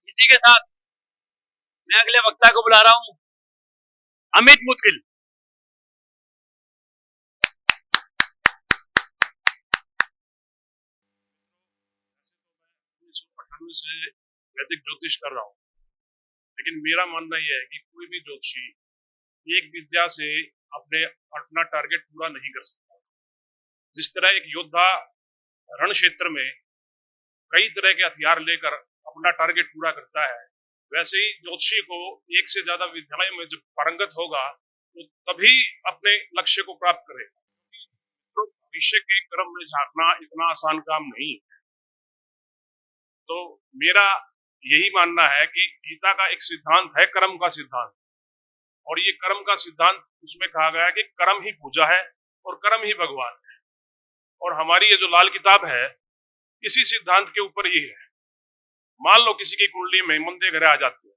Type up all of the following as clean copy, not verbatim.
इसी के साथ मैं अगले वक्ता को बुला रहा हूं, अमित मुदगिल। से वैदिक ज्योतिष कर रहा हूँ, लेकिन मेरा मानना यह है कि कोई भी ज्योतिषी एक विद्या से अपना टारगेट पूरा नहीं कर सकता। जिस तरह एक योद्धा रण क्षेत्र में कई तरह के हथियार लेकर अपना टारगेट पूरा करता है, वैसे ही ज्योतिषी को एक से ज्यादा विद्यालय में जब पारंगत होगा तो तभी अपने लक्ष्य को प्राप्त करेगा। तो भविष्य के क्रम में झांकना इतना आसान काम नहीं है। तो मेरा यही मानना है कि गीता का एक सिद्धांत है कर्म का सिद्धांत, और ये कर्म का सिद्धांत उसमें कहा गया है कि कर्म ही पूजा है और कर्म ही भगवान है। और हमारी ये जो लाल किताब है इसी सिद्धांत के ऊपर ही है। मान लो किसी की कुंडली में मंदे ग्रह आ जाते हैं,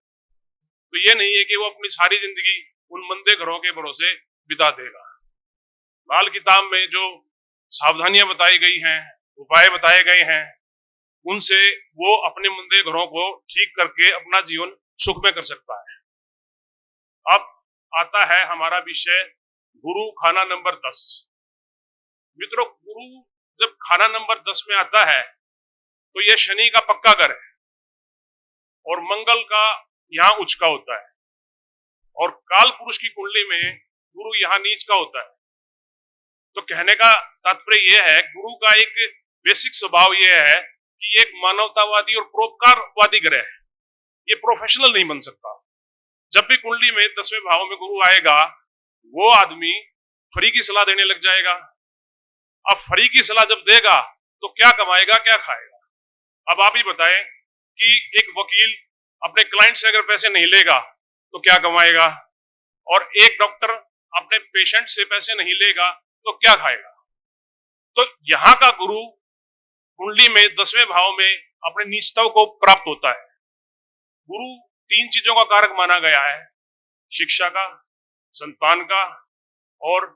तो ये नहीं है कि वो अपनी सारी जिंदगी उन मंदे ग्रहों के भरोसे बिता देगा। लाल किताब में जो सावधानियां बताई गई हैं, उपाय बताए गए हैं, उनसे वो अपने मंदे ग्रहों को ठीक करके अपना जीवन सुख में कर सकता है। अब आता है हमारा विषय गुरु खाना नंबर 10। मित्रों, गुरु जब खाना नंबर 10 में आता है तो यह शनि का पक्का घर है और मंगल का यहाँ उच्च का होता है, और काल पुरुष की कुंडली में गुरु यहाँ नीच का होता है। तो कहने का तात्पर्य यह है, गुरु का एक बेसिक स्वभाव यह है कि एक मानवतावादी और परोपकारवादी ग्रह है, ये प्रोफेशनल नहीं बन सकता। जब भी कुंडली में 10वें भाव में गुरु आएगा, वो आदमी फ्री की सलाह देने लग जाएगा। अब फ्री की सलाह जब देगा तो क्या कमाएगा, क्या खाएगा? अब आप ही बताएं कि एक वकील अपने क्लाइंट से अगर पैसे नहीं लेगा तो क्या कमाएगा, और एक डॉक्टर अपने पेशेंट से पैसे नहीं लेगा तो क्या खाएगा? तो यहाँ का गुरु कुंडली में 10वें भाव में अपने नीचता को प्राप्त होता है। गुरु 3 चीजों का कारक माना गया है, शिक्षा का, संतान का और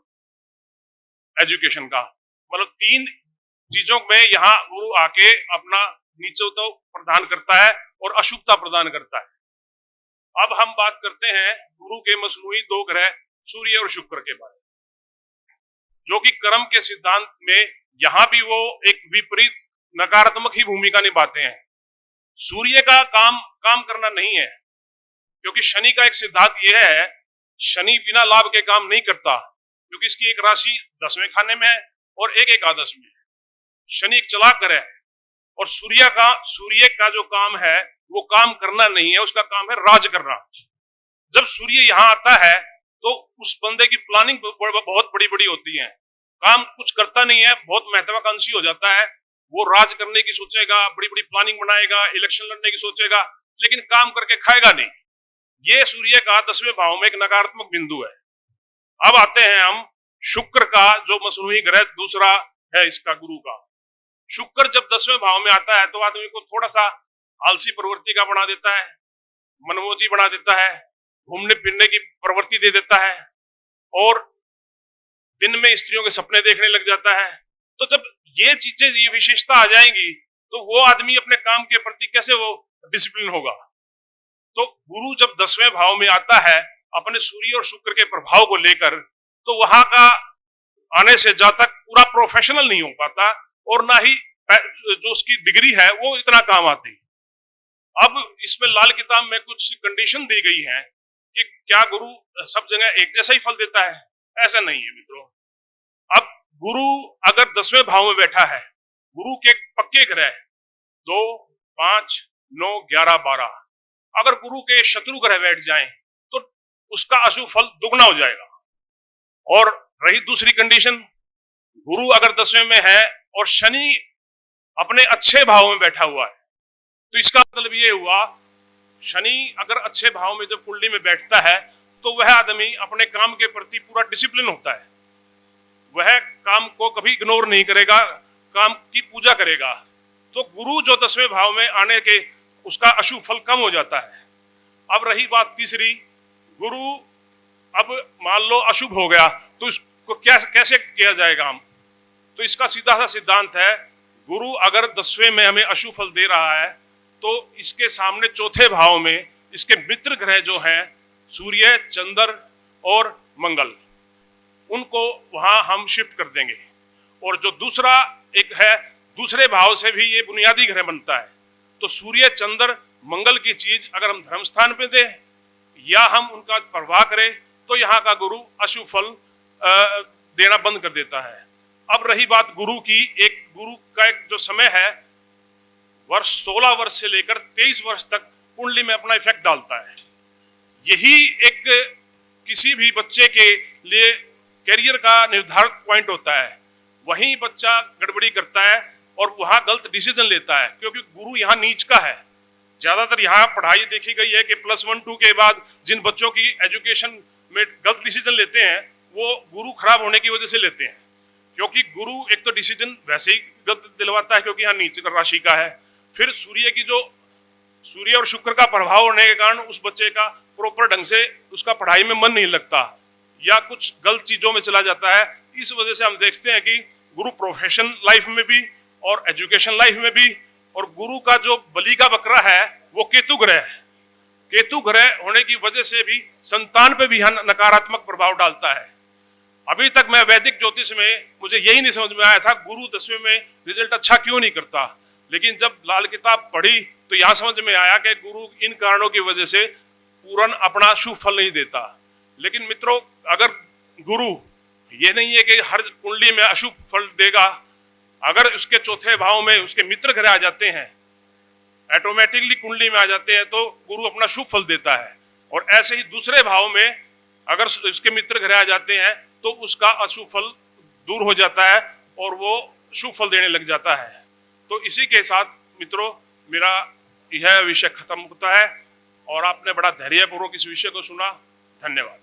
एजुकेशन का। मतलब 3 चीजों में यहाँ गुरु आके अपना नीचता प्रदान करता है और अशुभता प्रदान करता है। अब हम बात करते हैं गुरु के मसनूई 2 ग्रह सूर्य और शुक्र के बारे में, जो कि कर्म के सिद्धांत में यहाँ भी वो एक विपरीत नकारात्मक ही भूमिका निभाते हैं। सूर्य का काम करना नहीं है, क्योंकि शनि का एक सिद्धांत यह है, शनि बिना लाभ के काम नहीं करता, क्योंकि इसकी एक राशि 10वें खाने में है और एक एकादश में है। शनि एक चलाक ग्रह है, और सूर्य का जो काम है वो काम करना नहीं है, उसका काम है राज करना। जब सूर्य यहाँ आता है तो उस बंदे की प्लानिंग बहुत बड़ी बड़ी होती है, काम कुछ करता नहीं है, बहुत महत्वाकांक्षी हो जाता है। वो राज करने की सोचेगा, बड़ी बड़ी प्लानिंग बनाएगा, इलेक्शन लड़ने की सोचेगा, लेकिन काम करके खाएगा नहीं। ये सूर्य का 10वें भाव में एक नकारात्मक बिंदु है। अब आते हैं हम शुक्र का, जो मसनूई ग्रह दूसरा है इसका गुरु का। शुक्र जब 10वें भाव में आता है तो आदमी को थोड़ा सा आलसी प्रवृत्ति का बना देता है, मनमोजी बना देता है, घूमने फिरने की प्रवृत्ति दे देता है, और दिन में स्त्रियों के सपने देखने लग जाता है। तो जब ये चीजें, ये विशेषता आ जाएंगी तो वो आदमी अपने काम के प्रति कैसे वो डिसिप्लिन होगा? तो गुरु जब 10वें भाव में आता है अपने सूर्य और शुक्र के प्रभाव को लेकर, तो वहां का आने से जब तक पूरा प्रोफेशनल नहीं हो पाता, और ना ही जो उसकी डिग्री है वो इतना काम आती। अब इसमें लाल किताब में कुछ कंडीशन दी गई है कि क्या गुरु सब जगह एक जैसा ही फल देता है? ऐसा नहीं है मित्रों। अब गुरु अगर 10वें भाव में बैठा है, गुरु के पक्के ग्रह 2, 5, 9, 11, 12, अगर गुरु के शत्रु ग्रह बैठ जाएं तो उसका अशुभ फल दुगना हो जाएगा। और रही दूसरी कंडीशन, गुरु अगर 10वें में है और शनि अपने अच्छे भाव में बैठा हुआ है, तो इसका मतलब ये हुआ, शनि अगर अच्छे भाव में जब कुंडली में बैठता है तो वह आदमी अपने काम के प्रति पूरा डिसिप्लिन होता है, वह काम को कभी इग्नोर नहीं करेगा, काम की पूजा करेगा। तो गुरु जो 10वें भाव में आने के उसका अशुभ फल कम हो जाता है। अब रही बात तीसरी, गुरु अब मान लो अशुभ हो गया तो इसको कैसे किया जाएगा हम? तो इसका सीधा सा सिद्धांत है, गुरु अगर 10वें में हमें अशुभ फल दे रहा है तो इसके सामने चौथे भाव में इसके मित्र ग्रह जो हैं सूर्य, चंद्र और मंगल, उनको वहां हम शिफ्ट कर देंगे। और जो दूसरा एक है, दूसरे भाव से भी ये बुनियादी ग्रह बनता है। तो सूर्य, चंद्र, मंगल की चीज अगर हम धर्म स्थान पे दें या हम उनका प्रवाह करें तो यहाँ का गुरु अशुभ फल देना बंद कर देता है। अब रही बात गुरु की, एक गुरु का एक जो समय है वर्ष 16 वर्ष से लेकर 23 वर्ष तक कुंडली में अपना इफेक्ट डालता है। यही एक किसी भी बच्चे के लिए करियर का निर्धारक पॉइंट होता है। वहीं बच्चा गड़बड़ी करता है और वहां गलत डिसीजन लेता है, क्योंकि गुरु यहाँ नीच का है। ज्यादातर यहाँ पढ़ाई देखी गई है कि +1 2 के बाद जिन बच्चों की एजुकेशन में गलत डिसीजन लेते हैं वो गुरु खराब होने की वजह से लेते हैं, क्योंकि गुरु एक तो डिसीजन वैसे ही गलत दिलवाता है क्योंकि यहाँ नीच राशि का है। फिर सूर्य और शुक्र का प्रभाव होने के कारण उस बच्चे का प्रॉपर ढंग से उसका पढ़ाई में मन नहीं लगता या कुछ गलत चीजों में चला जाता है। इस वजह से हम देखते हैं कि गुरु प्रोफेशन लाइफ में भी और एजुकेशन लाइफ में भी, और गुरु का जो बलि का बकरा है वो केतु ग्रह है। केतु ग्रह होने की वजह से भी संतान पे भी नकारात्मक प्रभाव डालता है। अभी तक मैं वैदिक ज्योतिष में मुझे यही नहीं समझ में आया था गुरु 10वें में रिजल्ट अच्छा क्यों नहीं करता, लेकिन जब लाल किताब पढ़ी तो यहाँ समझ में आया कि गुरु इन कारणों की वजह से पूर्ण अपना शुभ फल नहीं देता। लेकिन मित्रों, अगर गुरु ये नहीं है कि हर कुंडली में अशुभ फल देगा, अगर उसके चौथे भाव में उसके मित्र ग्रह आ जाते हैं, ऑटोमेटिकली कुंडली में आ जाते हैं, तो गुरु अपना शुभ फल देता है। और ऐसे ही दूसरे भाव में अगर उसके मित्र ग्रह आ जाते हैं तो उसका अशुभ फल दूर हो जाता है और वो शुभ फल देने लग जाता है। तो इसी के साथ मित्रों मेरा यह विषय खत्म होता है और आपने बड़ा धैर्यपूर्वक इस विषय को सुना। धन्यवाद।